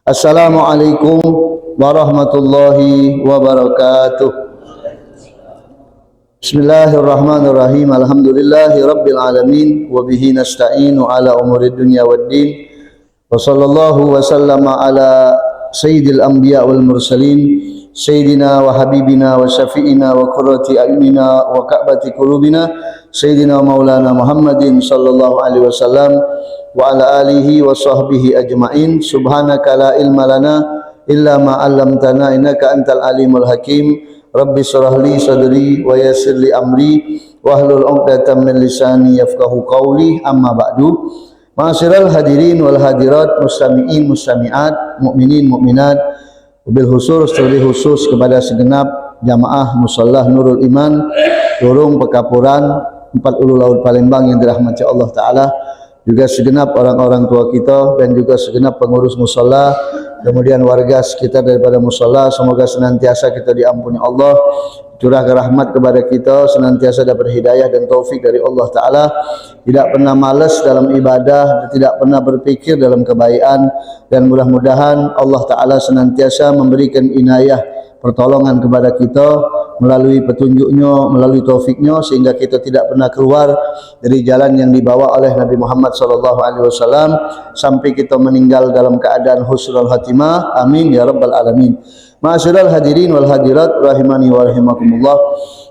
Assalamualaikum warahmatullahi wabarakatuh. Bismillahirrahmanirrahim. Alhamdulillahi rabbil alamin wa bihi nasta'inu ala umurid dunya waddin. Wa sallallahu wa sallama ala sayyidil anbiya wal mursalin sayyidina wa habibina wa syafi'ina wa qurrati a'yunina wa ka'bati qulubina sayyidina wa maulana Muhammadin sallallahu alaihi wasallam wa ala alihi wa sahbihi ajma'in. Subhanaka la ilma lana illa ma 'allamtana innaka antal alimul hakim. Rabbi shrah li sadri wa yassir li amri wahlul 'uqdatam min lisani yafqahu qawli. Amma ba'du. Ma'asyiral hadirin wal hadirat, mustami'in mustami'at, mukminin mukminat, bil khusus terlebih khusus kepada segenap jamaah Mushallah Nurul Iman Lorong Pekapuran 4 Ulu Laut Palembang yang dirahmati Allah Ta'ala, juga segenap orang-orang tua kita dan juga segenap pengurus musholla, kemudian warga sekitar daripada musholla. Semoga senantiasa kita diampuni Allah, curahkan rahmat kepada kita, senantiasa dapat hidayah dan taufik dari Allah Ta'ala, tidak pernah malas dalam ibadah, tidak pernah berpikir dalam kebaikan, dan mudah-mudahan Allah Ta'ala senantiasa memberikan inayah pertolongan kepada kita melalui petunjuknya, melalui taufiknya, sehingga kita tidak pernah keluar dari jalan yang dibawa oleh Nabi Muhammad SAW sampai kita meninggal dalam keadaan husnul khatimah. Amin ya rabbal alamin. Ma'asyiral hadirin wal hadirat rahimani wa rahimakumullah.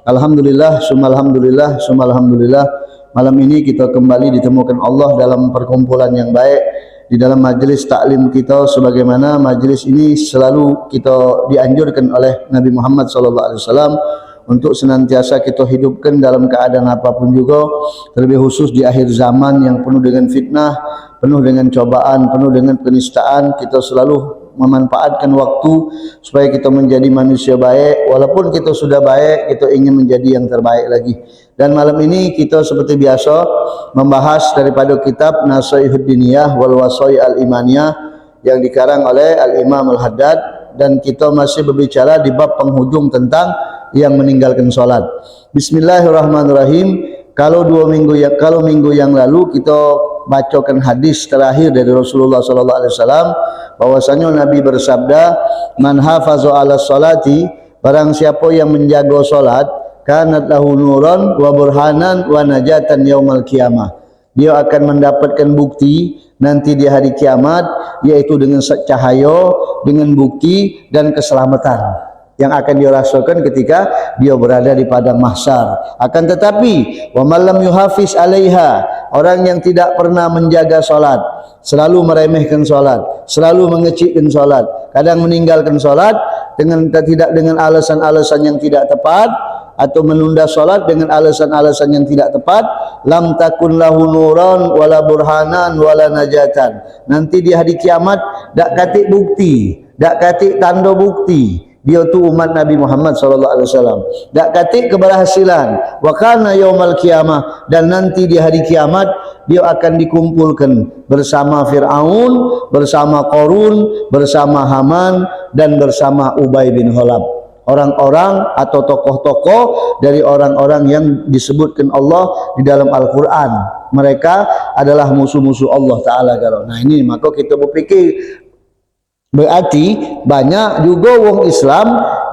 Alhamdulillah, summa alhamdulillah, summa alhamdulillah. Malam ini kita kembali ditemukan Allah dalam perkumpulan yang baik, di dalam majlis taklim kita, sebagaimana majlis ini selalu kita dianjurkan oleh Nabi Muhammad SAW untuk senantiasa kita hidupkan dalam keadaan apapun juga, terlebih khusus di akhir zaman yang penuh dengan fitnah, penuh dengan cobaan, penuh dengan penistaan. Kita selalu memanfaatkan waktu supaya kita menjadi manusia baik. Walaupun kita sudah baik, kita ingin menjadi yang terbaik lagi. Dan malam ini kita seperti biasa membahas daripada kitab Nasaihud Diniyah wal Wasai al-Imaniyah yang dikarang oleh Al-Imam Al-Haddad, dan kita masih berbicara di bab penghujung tentang yang meninggalkan salat. Bismillahirrahmanirrahim. Kalau minggu yang lalu kita bacakan hadis terakhir dari Rasulullah sallallahu alaihi wasallam, bahwasanya Nabi bersabda, "Man hafaza 'ala sholati", barang siapa yang menjaga salat, kanat lahu nuran wa burhanan wa najatan yaumal qiyamah, dia akan mendapatkan bukti nanti di hari kiamat, yaitu dengan cahaya, dengan bukti dan keselamatan yang akan dia rasakan ketika dia berada di padang mahsyar. Akan tetapi wa man lam yuhafiz 'alaiha, orang yang tidak pernah menjaga salat, selalu meremehkan salat, selalu mengecilkan salat, kadang meninggalkan salat dengan alasan-alasan yang tidak tepat, atau menunda salat dengan alasan-alasan yang tidak tepat, lam takun lahu nuran wala burhanan wala najatan. Nanti di hari kiamat dak katik bukti, dak katik tanda bukti dia tu umat Nabi Muhammad SAW, dak katik keberhasilan. Wa kana yaumal qiyamah, dan nanti di hari kiamat dia akan dikumpulkan bersama Fir'aun, bersama Qarun, bersama Haman, dan bersama Ubay bin Khalaf. Orang-orang atau tokoh-tokoh dari orang-orang yang disebutkan Allah di dalam Al-Quran. Mereka adalah musuh-musuh Allah Ta'ala. Nah ini maka kita berfikir, berarti banyak juga orang Islam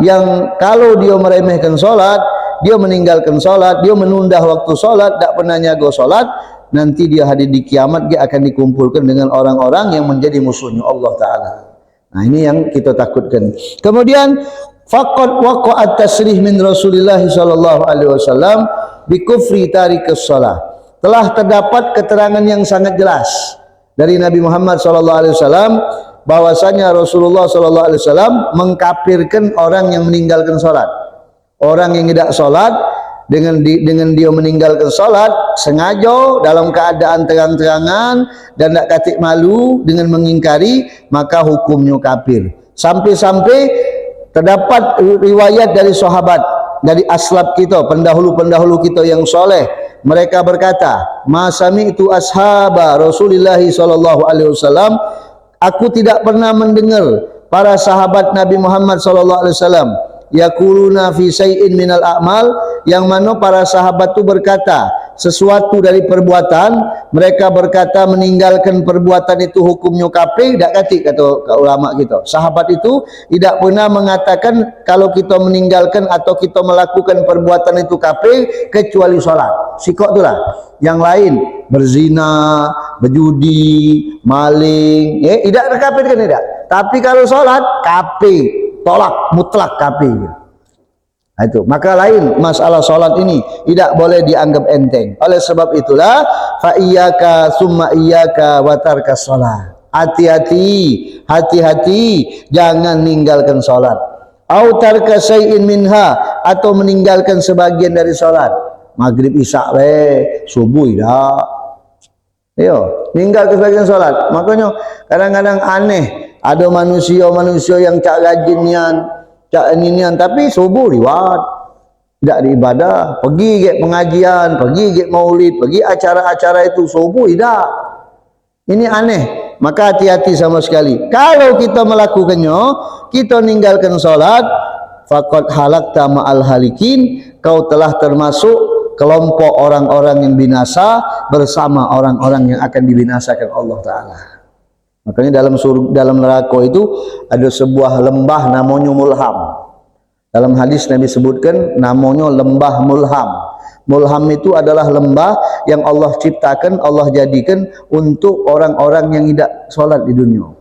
yang kalau dia meremehkan solat, dia meninggalkan solat, dia menunda waktu solat, tak pernah nyaga solat, nanti dia hadir di kiamat, dia akan dikumpulkan dengan orang-orang yang menjadi musuhnya Allah Ta'ala. Nah ini yang kita takutkan. Kemudian faqad waqa'at tasrih min Rasulillah sallallahu alaihi wasallam bi kufri tarikus shalah. Telah terdapat keterangan yang sangat jelas dari Nabi Muhammad sallallahu alaihi wasallam bahwasanya Rasulullah sallallahu alaihi wasallam mengkafirkan orang yang meninggalkan salat. Orang yang tidak salat, dengan dia meninggalkan salat sengaja dalam keadaan terang-terangan dan tak katik malu dengan mengingkari, maka hukumnya kafir. Sampai-sampai terdapat riwayat dari sahabat, dari aslab kita, pendahulu-pendahulu kita yang soleh, mereka berkata, "Ma sami'tu ashaba Rasulillah sallallahu alaihi wasallam", aku tidak pernah mendengar para sahabat Nabi Muhammad sallallahu alaihi wasallam yaquluna fi syai'in minal a'mal, yang mana para sahabat itu berkata sesuatu dari perbuatan, mereka berkata meninggalkan perbuatan itu hukumnya kafir, tak katik kata ulama kita. Sahabat itu tidak pernah mengatakan kalau kita meninggalkan atau kita melakukan perbuatan itu kafir kecuali solat. Sikok itulah. Yang lain berzina, berjudi, maling, tidak kafir kan tidak. Tapi kalau solat kafir, tolak mutlak kafir. Itu maka lain masalah solat ini tidak boleh dianggap enteng. Oleh sebab itulah fa iyyaka summa iyyaka wa tarkas shalah. Hati-hati jangan meninggalkan solat. Au tarka syai'in minha, atau meninggalkan sebagian dari solat. Maghrib isya subuh dah. Yo, meninggalkan sebagian solat. Makanya kadang-kadang aneh ada manusia yang cak rajinnya inian, tapi subuh liwat, tidak diibadah, pergi ke pengajian, pergi ke maulid, pergi acara-acara itu, subuh tidak. Ini aneh. Maka hati-hati sama sekali. Kalau kita melakukannya, kita meninggalkan solat, faqad halakta ma'al halikin, kau telah termasuk kelompok orang-orang yang binasa bersama orang-orang yang akan dibinasakan Allah Ta'ala. Makanya dalam neraka itu ada sebuah lembah namanya Mulham. Dalam hadis Nabi sebutkan namanya lembah Mulham. Mulham itu adalah lembah yang Allah ciptakan, Allah jadikan untuk orang-orang yang tidak sholat di dunia.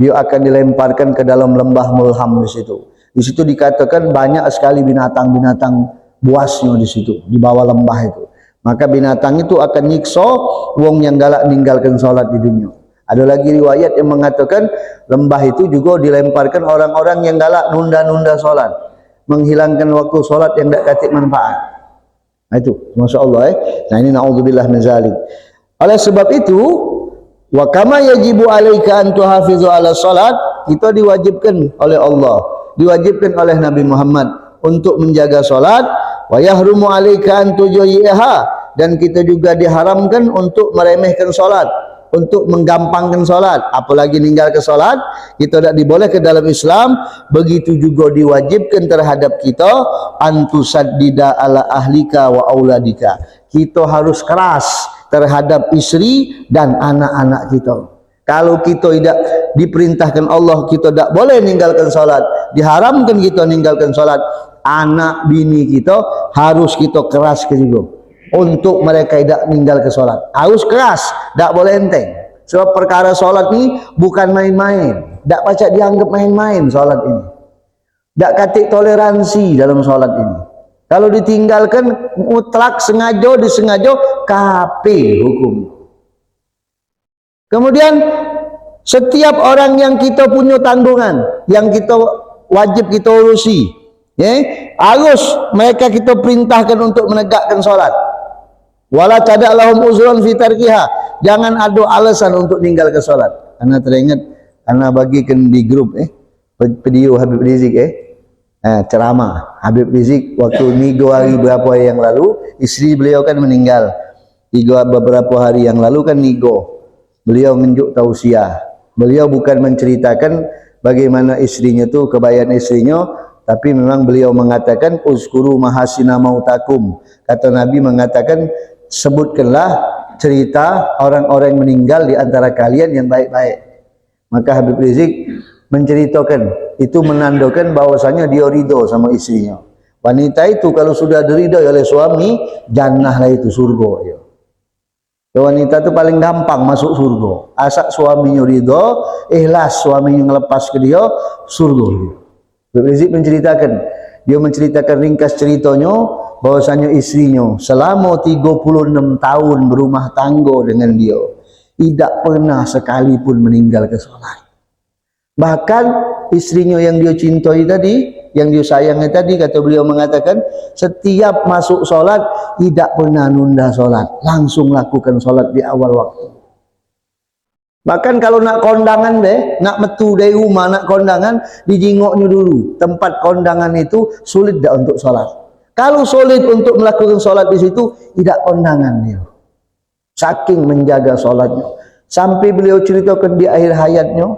Dia akan dilemparkan ke dalam lembah Mulham di situ. Di situ dikatakan banyak sekali binatang-binatang buasnya di situ, di bawah lembah itu. Maka binatang itu akan nyiksa wong yang galak meninggalkan sholat di dunia. Ada lagi riwayat yang mengatakan lembah itu juga dilemparkan orang-orang yang galak nunda-nunda solat, menghilangkan waktu solat yang tidak katik manfaat. Nah itu, masya Allah. Nah ini naudzubillah min zalik. Oleh sebab itu, wa kama yajibu alaika an tuhafizu ala salat, kita diwajibkan oleh Allah, diwajibkan oleh Nabi Muhammad untuk menjaga solat. Wa yahrumu alaika an tujayiha, dan kita juga diharamkan untuk meremehkan solat, untuk menggampangkan solat, apalagi meninggal ke solat, kita tidak dibolehkan dalam Islam. Begitu juga diwajibkan terhadap kita antusaddida ala ahlika wa auladika, kita harus keras terhadap istri dan anak-anak kita. Kalau kita tidak diperintahkan Allah, kita tidak boleh meninggalkan solat, diharamkan kita meninggalkan solat, anak bini kita harus kita keras juga untuk mereka tidak meninggal ke solat. Harus keras, tidak boleh enteng. Sebab perkara solat ini bukan main-main. Tidak pacak dianggap main-main solat ini. Tidak katik toleransi dalam solat ini. Kalau ditinggalkan mutlak, sengaja, disengaja, kafir hukum. Kemudian setiap orang yang kita punya tanggungan, yang kita wajib kita urusi, harus mereka kita perintahkan untuk menegakkan solat. Wala tada lahum uzrun fi tarkiha, jangan ada alasan untuk tinggal ke solat. Ana teringat ana bagikan di grup video Habib Rizik ceramah Habib Rizik waktu 3 hari berapa yang lalu, istri beliau kan meninggal. Beberapa hari yang lalu kan nigo, beliau menunjuk tausiah. Beliau bukan menceritakan bagaimana istrinya tu, kebaikan istrinya, tapi memang beliau mengatakan uzkuru mahasina mautakum. Kata Nabi mengatakan, sebutkanlah cerita orang-orang yang meninggal di antara kalian yang baik-baik. Maka Habib Rizik menceritakan, itu menandakan bahwasanya dia ridho sama istrinya. Wanita itu kalau sudah diridhoi oleh suami, jannah lah itu, surga ya. Wanita itu paling gampang masuk surga. Asal suaminya ridho, ikhlas suaminya ngelepas ke dia, surga dia. Habib Rizik dia menceritakan ringkas ceritanya, bahwasanya istrinya selama 36 tahun berumah tangga dengan dia, tidak pernah sekalipun meninggal ke solat. Bahkan istrinya yang dia cintai tadi, yang dia sayangi tadi, kata beliau mengatakan, setiap masuk solat tidak pernah nunda solat, langsung lakukan solat di awal waktu. Bahkan kalau nak kondangan nak metu dari rumah, nak kondangan, dijingoknya dulu. Tempat kondangan itu sulit dah untuk solat. Kalau sulit untuk melakukan solat di situ, tidak kondangan dia. Saking menjaga solatnya. Sampai beliau ceritakan di akhir hayatnya,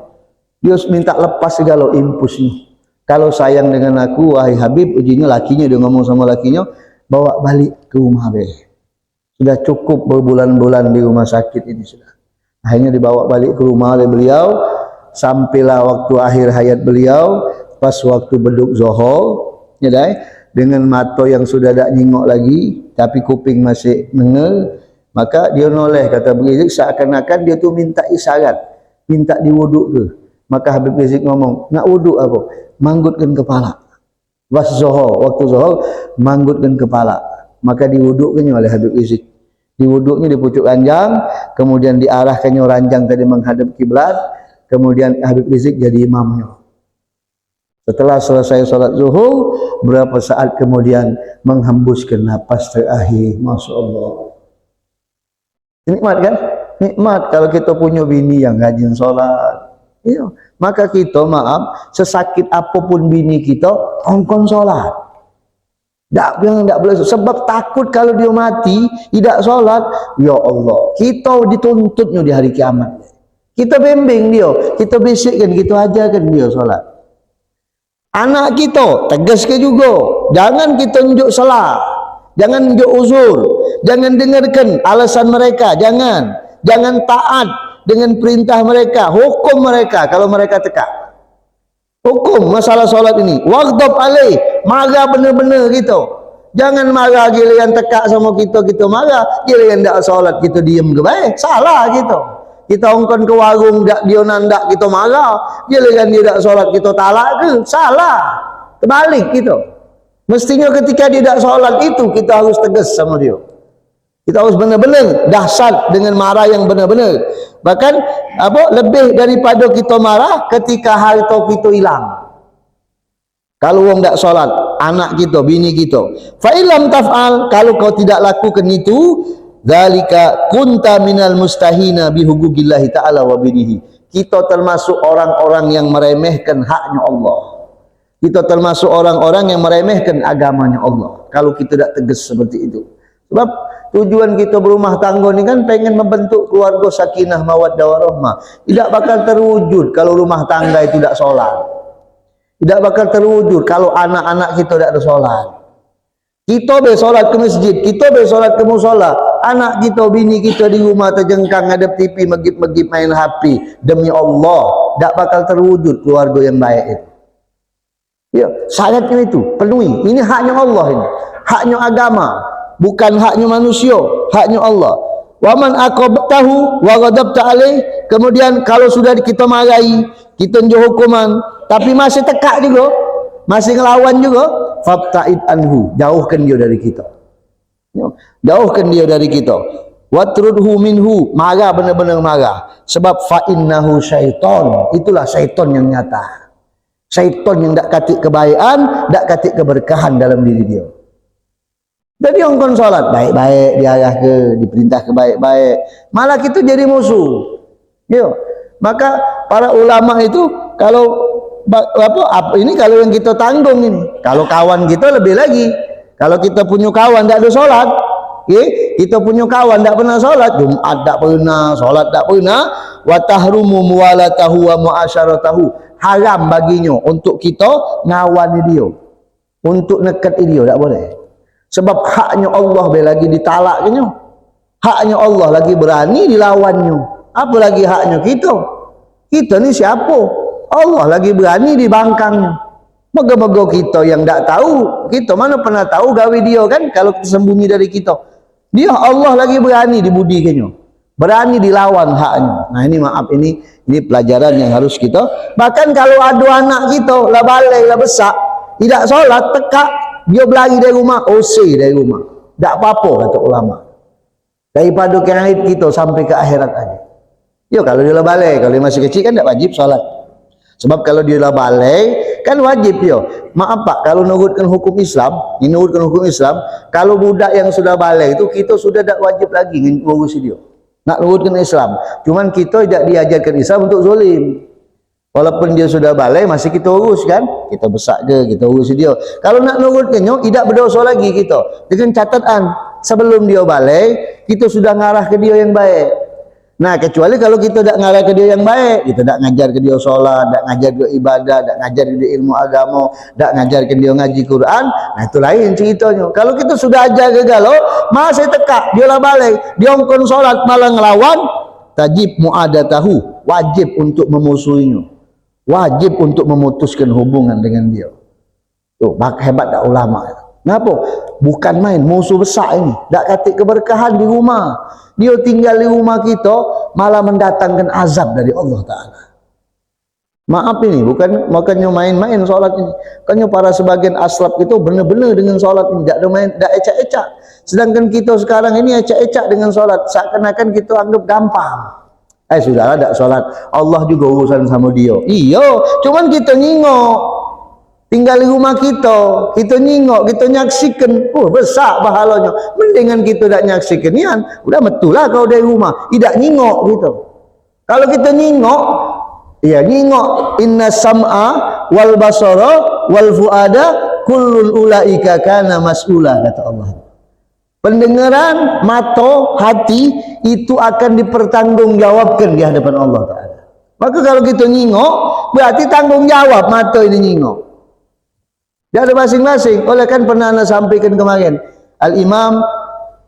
dia minta lepas segala impulsnya. Kalau sayang dengan aku, wahai Habib, ujinya lakinya, dia ngomong sama lakinya, bawa balik ke rumah Sudah cukup berbulan-bulan di rumah sakit ini sudah. Akhirnya dibawa balik ke rumah oleh beliau. Sampailah waktu akhir hayat beliau, pas waktu beduk zuhur, ya dah, dengan mata yang sudah tak nyingok lagi, tapi kuping masih dengar, maka dia noleh, kata Habib Rizik, seakan-akan dia tu minta isyarat, minta diwuduk ke. Maka Habib Rizik ngomong, nak wuduk apa? Manggutkan kepala. Pas zuhur, waktu zuhur, manggutkan kepala. Maka diwudukkannya oleh Habib Rizik. Diwuduknya di pucuk ranjang, kemudian diarahkannya ranjang tadi menghadap kiblat, kemudian Habib Rizik jadi imamnya. Setelah selesai salat zuhur, berapa saat kemudian menghembuskan napas terakhir. Masya Allah. Nikmat kan? Nikmat kalau kita punya bini yang rajin salat. Ya. Maka kita, maaf, sesakit apapun bini kita, ongkon salat. Tak boleh, sebab takut kalau dia mati tidak solat, ya Allah, kita dituntutnya di hari kiamat. Kita bimbing dia, kita bisikkan, kita ajarkan dia solat. Anak kita tegas ke juga, jangan kita tunjuk salah, jangan tunjuk uzur, jangan dengarkan alasan mereka, jangan taat dengan perintah mereka, hukum mereka kalau mereka tekak. Hukum masalah solat ini, waghdab alaih, marah benar-benar gitu. Jangan marah giliran tekak sama kita marah, giliran tak solat kita diam ke baik, salah gitu. Kita ongkon ke warung dak dia nandak kita marah, giliran dia tak solat kita talak ke, salah. Terbalik gitu. Mestinya ketika dia tak solat itu kita harus tegas sama dia. Kita harus benar-benar dahsyat dengan marah yang benar-benar. Bahkan lebih daripada kita marah ketika harta kita hilang. Kalau orang tak solat, anak kita, bini kita, fa illam taf'al, kalau kau tidak lakukan itu, dzalika kunta minal mustahina bihuquqillahi ta'ala wa binihi. Kita termasuk orang-orang yang meremehkan haknya Allah. Kita termasuk orang-orang yang meremehkan agamanya Allah. Kalau kita tidak tegas seperti itu. Sebab tujuan kita berumah tangga ni kan pengen membentuk keluarga sakinah mawaddah warahmah. Tidak bakal terwujud kalau rumah tangga itu tidak solat. Tidak bakal terwujud kalau anak-anak kita tidak ada solat. Kita bersolat ke masjid, kita bersolat ke musola, anak kita, bini kita di rumah terjengkang ngadep TV, megip-megip main HP. Demi Allah, tidak bakal terwujud keluarga yang baik itu. Ya, syaratnya itu penuhi. Ini haknya Allah ini, haknya agama. Bukan haknya manusia, haknya Allah. Waman aqabtahu wa ghadabta alaih. Kemudian kalau sudah kita marahi, kita tunjuk hukuman, tapi masih tekak juga, masih ngelawan juga, fabta'id anhu, jauhkan dia dari kita. Jauhkan dia dari kita. Watrudhu minhu, marah benar-benar marah. Sebab fa innahu syaitan, itulah syaitan yang nyata. Syaitan yang tak katik kebaikan, tak katik keberkahan dalam diri dia. Jadi orang solat baik-baik, diarah ke, diperintah ke baik-baik, malah kita jadi musuh. Yo, maka para ulama itu kalau ini kalau yang kita tanggung ini, kalau kawan kita lebih lagi. Kalau kita punya kawan tak ada solat, kita punya kawan tak pernah solat, Jumat tak pernah, solat tak pernah, wa tahrumu muwalatahu wa muasyaratahu, haram baginya untuk kita ngawani dia, untuk nekati dia tak boleh. Sebab haknya Allah lagi ditalaknya, haknya Allah lagi berani dilawannya. Apa lagi haknya kita? Kita ni siapa? Allah lagi berani dibangkangnya. Moga-moga kita yang tak tahu, kita mana pernah tahu gawe dia kan, kalau kita sembunyi dari kita. Dia Allah lagi berani dibudikannya, berani dilawan haknya. Nah ini maaf, ini pelajaran yang harus kita. Bahkan kalau ada anak kita lah balai lah besar, tidak solat, tekak, dia berlari dari rumah, usir dari rumah. Tak apa-apa kata ulama. Daripada kait kita sampai ke akhirat aja. Ya kalau dia lah balai, kalau dia masih kecil kan tak wajib solat. Sebab kalau dia lah balai kan wajib dia. Maaf Pak, kalau nurutkan hukum Islam, kalau budak yang sudah balai itu kita sudah tak wajib lagi ngurusi dia. Nak nurutkan Islam. Cuman kita tidak diajarkan Islam untuk zalim. Walaupun dia sudah balai masih kita urus kan, kita besak dia, kita urusi dia. Kalau nak nurutkannya tidak berdosa lagi kita, dengan catatan sebelum dia balai kita sudah ngarah ke dia yang baik. Nah, kecuali kalau kita tak ngajar ke dia yang baik, kita tak ngajar ke dia solat, tak ngajar dia ibadah, tak ngajar dia ilmu agama, tak ngajar ke dia ngaji Quran, nah itu lain ceritanya. Kalau kita sudah ajar ke galau, masih tekak, dia lah balik, dia ongkon solat malah ngelawan, tajib muadatahu, wajib untuk memusuhinya, wajib untuk memutuskan hubungan dengan dia. Tuh, hebat tak ulama. Kenapa? Bukan main, musuh besar ini. Tak katik keberkahan di rumah. Dia tinggal di rumah kita, malah mendatangkan azab dari Allah Ta'ala. Maaf ini, bukannya main-main solat ini. Bukannya para sebagian aslaf itu benar-benar dengan solat ini. Tak ada main, tak ecak-ecak. Sedangkan kita sekarang ini ecak-ecak dengan solat. Seakan-akan kita anggap gampang. Sudahlah tak solat. Allah juga urusan sama dia. Iya, cuman kita nyingok. Tinggal di rumah kita nyingok, kita nyaksikan, besar pahalanya. Mendingan kita tak nyaksikan nian, udah betul lah kau dari rumah, tidak nyingok gitu. Kalau kita nyingok, ya nyingok, inna sam'a wal basara wal fuada kullun ulaika kana mas'ula, kata Allah. Pendengaran, mata, hati itu akan dipertanggungjawabkan di hadapan Allah Ta'ala. Maka kalau kita nyingok, berarti tanggung jawab mata ini nyingok. Dia ada masing-masing. Oleh kan pernah anda sampaikan kemarin, Al-Imam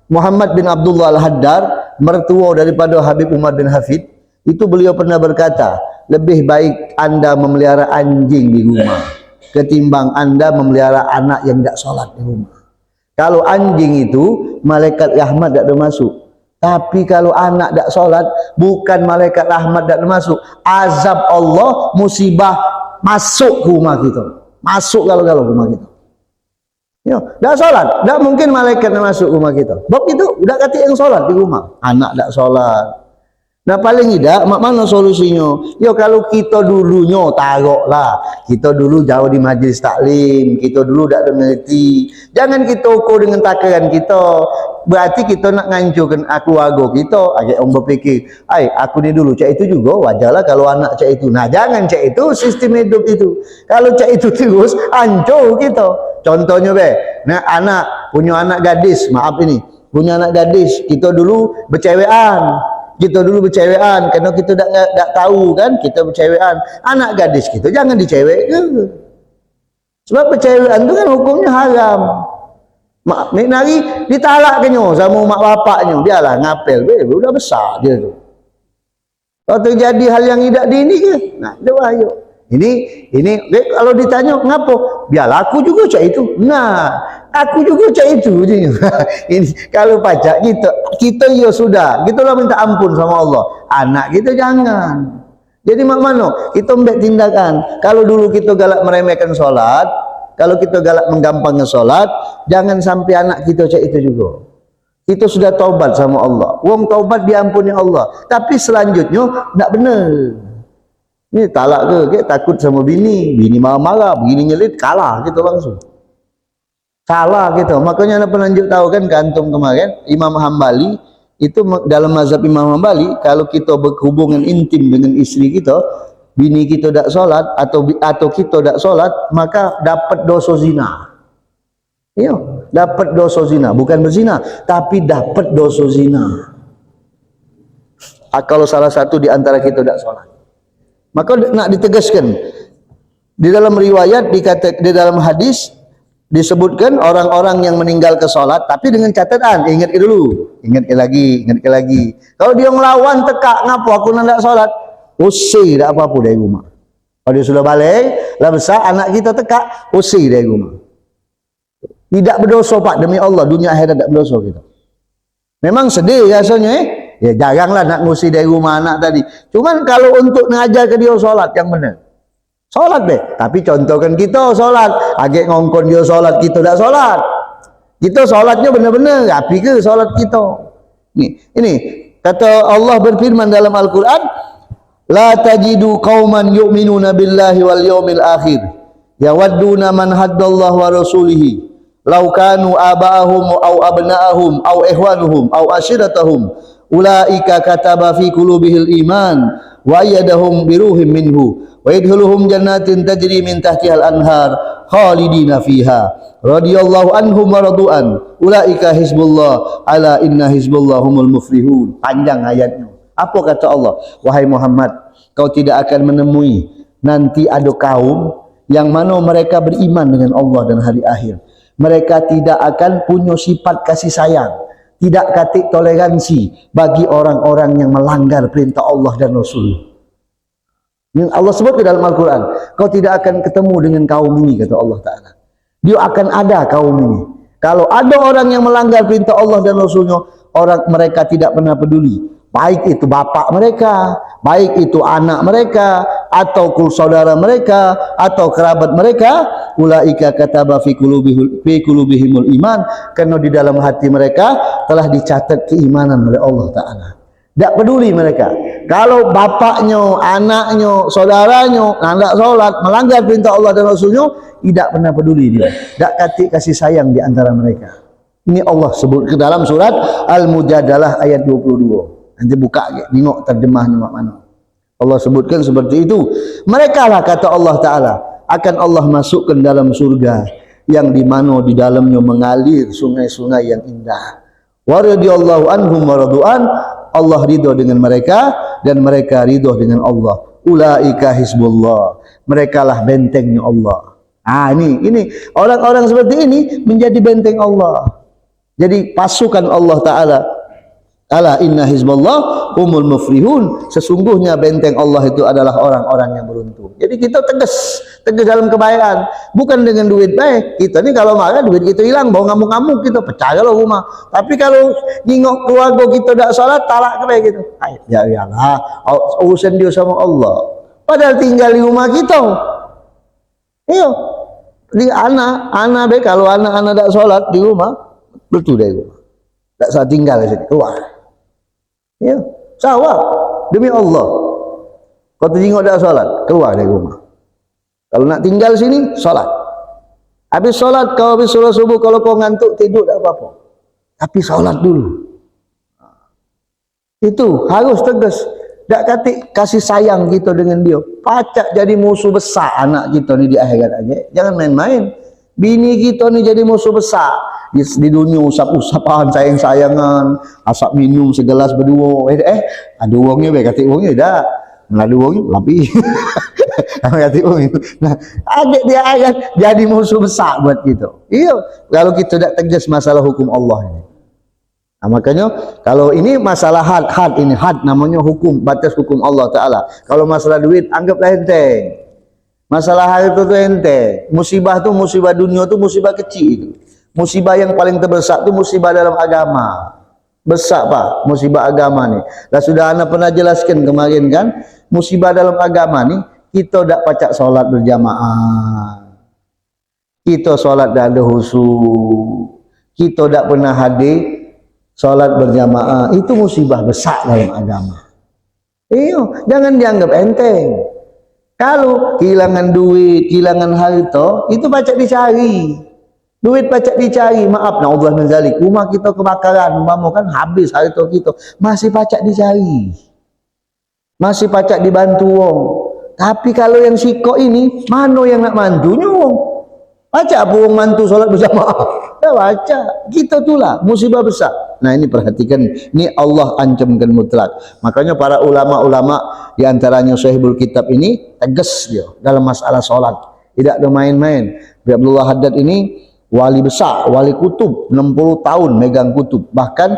Muhammad bin Abdullah Al-Haddar, mertua daripada Habib Umar bin Hafid, itu beliau pernah berkata, lebih baik anda memelihara anjing di rumah ketimbang anda memelihara anak yang tidak sholat di rumah. Kalau anjing itu malaikat rahmat tidak ada masuk, tapi kalau anak tidak sholat, bukan malaikat rahmat tidak ada masuk, azab Allah, musibah masuk ke rumah kita. Masuk kalau rumah kita. Ya, dah solat, dah mungkin malaikat masuk rumah kita. Sebab itu udah kata yang solat di rumah, anak dak solat. Nah paling tidak, mak mana solusinya? Ya kalau kita dulunya taroklah, kita dulu jauh di majlis taklim, kita dulu tak ada mengerti. Jangan kita ukur dengan takaran kita. Berarti kita nak ngancurkan keluarga kita. Agak orang berfikir, aku ni dulu cak itu juga, wajarlah kalau anak cak itu. Nah jangan cak itu sistem hidup itu. Kalau cak itu terus, hancur kita. Contohnya nah anak, punya anak gadis, maaf ini, punya anak gadis, kita dulu bercewekan. Kita dulu bercewekan, kerana kita tak tahu kan, kita bercewekan. Anak gadis kita jangan dicewek ke. Sebab bercewekan tu kan hukumnya haram. Mak nari ditalakkannya sama mak bapaknya, biarlah ngapel, udah besar dia tu. Kalau terjadi hal yang tidak diini ke, nah dia bahaya. Ini kalau ditanya ngapa? Biarlah aku juga cak itu. Nah, aku juga cak itu. Ini kalau pajak kita ya sudah, kita lah minta ampun sama Allah. Anak kita jangan. Jadi mak mano kita ambil tindakan. Kalau dulu kita galak meremehkan solat, kalau kita galak menggampangkan solat, jangan sampai anak kita cak itu juga. Kita sudah taubat sama Allah. Wong taubat diampuni Allah. Tapi selanjutnya tak benar. Ini talak ke, takut sama bini marah-marah, begini nyelit, kalah kita langsung. Kalah kita. Makanya anda penunjuk tahu kan kantung kemarin, Imam Hambali, itu dalam mazhab Imam Hambali, kalau kita berhubungan intim dengan istri kita, bini kita tak solat, atau kita tak solat, maka dapat dosa zina. Iya, dapat dosa zina. Bukan berzina, tapi dapat dosa zina. Kalau salah satu di antara kita tak solat. Maka nak ditegaskan di dalam riwayat, di dalam hadis disebutkan orang-orang yang meninggal ke solat, tapi dengan catatan, ingat dulu, ingat lagi. Kalau dia ngelawan tekak, ngapa aku nak solat, usir tak apa-apa dari rumah. Kalau dia sudah balik, lah besar anak kita tekak, usir dari rumah. Tidak berdosa pak, demi Allah, dunia akhirat tak berdosa kita. Memang sedih rasanya ya jaranglah nak ngusir dari rumah anak tadi. Cuman kalau untuk ngajar ke dia solat yang benar, solat tapi contohkan kita solat, agak ngongkon dia solat, kita tak solat. Kita solatnya benar-benar rapi ke solat kita. Ini kata Allah berfirman dalam Al-Quran, la tajidu qauman yu'minuna billahi wal yawmil akhir yawadduna man haddallahu wa rasulihi law kanu aba'ahum aw abna'ahum aw ihwanuhum aw ashiratahum ulaika kataba fi qulubihil iman wa ayyadahum biruhim minhu wa yadkhuluhum jannatin tajri min tahtihal anhar khalidina fiha radhiyallahu anhum wa radu'an ulaika hizbullah ala inna hizbullahumul muflihun. Panjang ayatnya. Apa kata Allah? Wahai Muhammad, kau tidak akan menemui nanti ada kaum yang mana mereka beriman dengan Allah dan hari akhir. Mereka tidak akan punya sifat kasih sayang, tidak katik toleransi bagi orang-orang yang melanggar perintah Allah dan Rasul. Yang Allah sebut di dalam Al-Quran, kau tidak akan ketemu dengan kaum ini, kata Allah Ta'ala. Dia akan ada kaum ini. Kalau ada orang yang melanggar perintah Allah dan Rasulnya, orang mereka tidak pernah peduli. Baik itu bapak mereka, baik itu anak mereka, atau saudara mereka, atau kerabat mereka. Ulaika kataba fi qulubihimul iman, karena di dalam hati mereka telah dicatat keimanan oleh Allah Ta'ala. Tak peduli mereka. Kalau bapaknya, anaknya, saudaranya tidak solat, melanggar perintah Allah dan Rasulnya, tidak pernah peduli dia. Tak katik kasih sayang di antara mereka. Ini Allah sebut ke dalam surat Al-Mujadalah ayat 22. Nanti buka, tengok terjemahnya mana. Allah sebutkan seperti itu. Mereka lah, kata Allah Ta'ala, akan Allah masukkan dalam surga yang di mana di dalamnya mengalir sungai-sungai yang indah. Wa radhiyallahu anhum wa radu'an, Allah ridho dengan mereka dan mereka ridho dengan Allah. Ulaika hizbullah, mereka lah bentengnya Allah. Ini orang-orang seperti ini menjadi benteng Allah. Jadi pasukan Allah Ta'ala. Ala inna hizballah humul muflihun, sesungguhnya benteng Allah itu adalah orang-orang yang beruntung. Jadi kita tegas dalam kebaikan, bukan dengan duit baik. Kita ni kalau marah duit kita hilang, bawa ngamuk-ngamuk kita pecah kalau rumah. Tapi kalau nyingok keluarga kita tak salat, talak ke gitu. Ya iyalah, urusan dia sama Allah. Padahal tinggal di rumah kita. Iya. Di anak baik, kalau anak-anak tak salat di rumah, betul dari rumah. Tak salah tinggal di sini, keluar. Ya, sawah demi Allah. Kau tengok dah solat, keluar dari rumah. Kalau nak tinggal sini, solat. Habis solat, kau habis solat subuh, kalau kau ngantuk tidur tak apa-apa. Tapi solat dulu. Itu harus tegas. Tak katik kasih sayang kita dengan dia. Pacak jadi musuh besar anak kita ni di akhirat aja. Jangan main-main. Bini kita ni jadi musuh besar. Di dunia usap-usapan, sayang-sayangan, asap minum segelas berdua. Ada uangnya baik, kata uangnya dah. Ada uangnya lebih. Kata uangnya. Nah, adik dia akan jadi musuh besar buat kita. Iya, kalau kita tak tegas masalah hukum Allah ini. Nah, makanya kalau ini masalah had ini had namanya hukum, batas hukum Allah Ta'ala. Kalau masalah duit anggaplah enteng. Masalah harta itu enteng. Musibah tu, musibah dunia tu musibah kecil itu. Musibah yang paling terbesar itu musibah dalam agama. Besar pak, musibah agama ni. Dan sudah anda pernah jelaskan kemarin kan, musibah dalam agama ni, kita tak pacak solat berjamaah. Kita solat tak ada khusyuk. Kita tak pernah hadir solat berjamaah. Itu musibah besar dalam agama. Iyo, jangan dianggap enteng. Kalau kehilangan duit, kehilangan harta, itu pacak dicari. Duit pacak dicari, maaf, na'udzubillah min zalik. Rumah kita kebakaran, umpama kan habis harta kita, masih pacak dicari. Masih pacak dibantu wong. Tapi kalau yang sikok ini, mana yang nak mantunya wong? Pacak apa wong mantu solat berjamaah? Tak pacak. Kita itulah musibah besar. Nah ini perhatikan, ini Allah ancamkan mutlak. Makanya para ulama-ulama di antaranya Sahibul Kitab ini tegas dia dalam masalah solat. Tidak ada main-main. Abdullah Haddad ini wali besar, wali kutub, 60 tahun megang kutub. Bahkan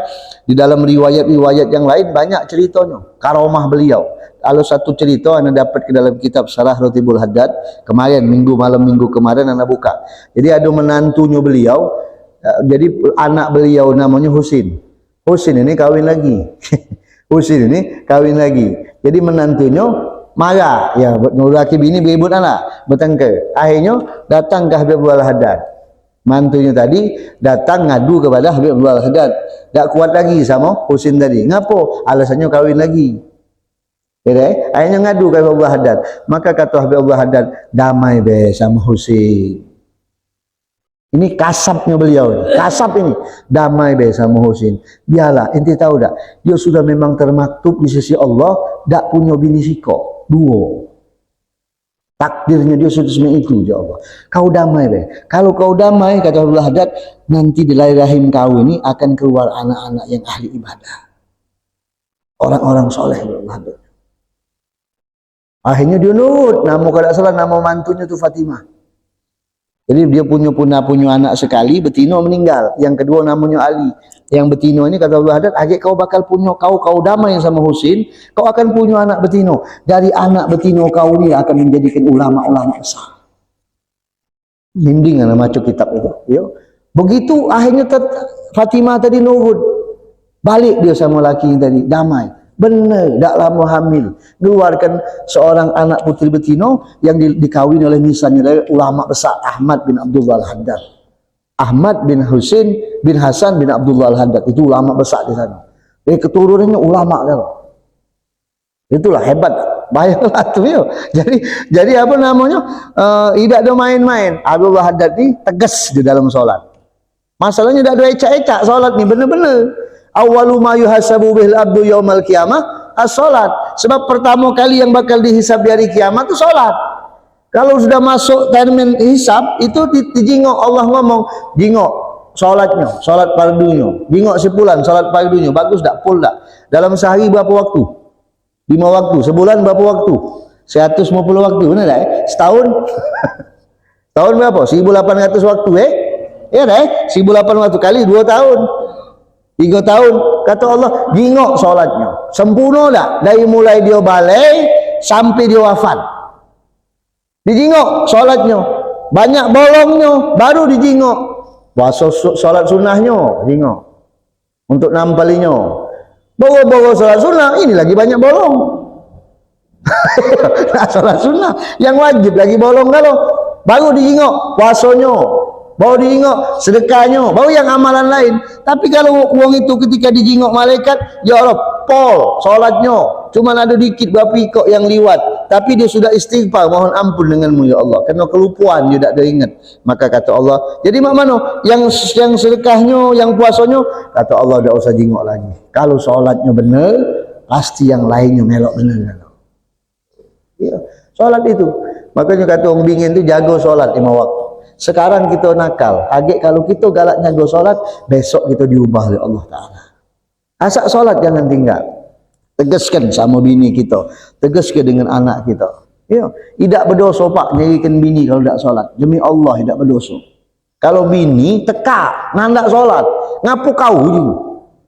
di dalam riwayat-riwayat yang lain banyak ceritanya, karomah beliau. Kalau satu cerita anda dapat ke dalam kitab Syarah Ratibul Haddad kemarin, malam minggu kemarin anda buka. Jadi ada menantunya beliau, jadi anak beliau namanya Husin. Husin ini kawin lagi. Husin ini kawin lagi. Jadi menantunya marah, ya, laki bini beribut anak, bertengkar. Akhirnya datang ke Habib Abdul Haddad. Mantunya tadi datang ngadu kepada Habib Abdul Haddad. Tak kuat lagi sama Husin tadi. Ngapo? Alasannya kawin lagi. Akhirnya ngadu ke Habib Abdul Haddad. Maka kata Habib Abdul Haddad, damai be sama Husin. Ini kasapnya beliau. Kasap ini. Damai be sama Husin. Biarlah, ente tahu tak? Dia sudah memang termaktub di sisi Allah, tak punya bini siko. Dua. Takdirnya dia sudah seperti itu, ya Allah. Kau damai be. Kalau kau damai, kata Abdul Haddad, nanti di lahir rahim kau ini akan keluar anak-anak yang ahli ibadah. orang-orang soleh. Akhirnya dia nurut. Nama kalau salah nama mantunya tu Fatimah. Jadi dia punya anak sekali, betino meninggal. Yang kedua namanya Ali. Yang betino ini kata Abdul Haddad, agak kau bakal punya kau damai sama Husin, kau akan punya anak betino. Dari anak betino kau ni akan menjadikan ulama-ulama besar. Bimbing nama macam kitab itu. Ya. Begitu akhirnya Fatimah tadi nurut. Balik dia sama laki tadi, damai. Benar, tak lama hamil. Keluarkan seorang anak putri betino yang dikawin oleh misalnya dari ulama besar Ahmad bin Abdullah Al-Haddad. Ahmad bin Husin bin Hasan bin Abdullah Al-Haddad. Itu ulama besar di sana. Keturunannya ulama kan. Itulah hebat. Bayanglah tu ya. Jadi apa namanya? Tidak ada main-main. Abdullah Haddad ni tegas di dalam solat. Masalahnya tidak ada ecak-ecak solat ni benar-benar. Awwalu ma yuhasabu bihil abdu yaumal qiyamah as-salat. Sebab pertama kali yang bakal dihisab di hari kiamat itu salat. Kalau sudah masuk termin hisab itu dijingok, Allah ngomong, jingok salatnya, salat fardunya. Jingok sebulan salat fardunya. Bagus tak? Full tak? Dalam sehari berapa waktu? 5 waktu. Sebulan berapa waktu? 150 waktu. Benar tak? Setahun? Tahun berapa? 1800 waktu Ya dah, 1800 waktu kali 2 tahun. 3 tahun, kata Allah, jingok solatnya. Sempurna tak? Dari mulai dia balai sampai dia wafat. Dijingok solatnya. Banyak bolongnya, baru dijingok. Puasa solat sunnahnya, jingok. Untuk nampalinya. Bawa-bawa solat sunnah, ini lagi banyak bolong. Nah, solat sunnah, yang wajib lagi bolong kalau. Baru dijingok puasanya. Baru dijingok sedekahnya, baru yang amalan lain. Tapi kalau uang itu ketika dijingok malaikat, ya Allah, pol solatnya, cuma ada dikit berapa ikut yang liwat, tapi dia sudah istighfar, mohon ampun denganmu ya Allah, kerana kelupaan dia tak ada ingat. Maka kata Allah, jadi mak mana yang sedekahnya, yang puasanya, kata Allah tak usah jingok lagi. Kalau solatnya benar, pasti yang lainnya melok benar. Ya, solat itu. Makanya kata orang bingin itu jaga solat 5 waktu. Sekarang kita nakal, agak kalau kita galak jaga solat, besok kita diubah oleh Allah Ta'ala. Asak solat jangan tinggal. Tegaskan sama bini kita, tegaskan dengan anak kita. Ya, tidak berdosa pak nyarikan bini kalau tidak solat. Demi Allah tidak berdosa. Kalau bini teka nandak solat, ngapu kau juga.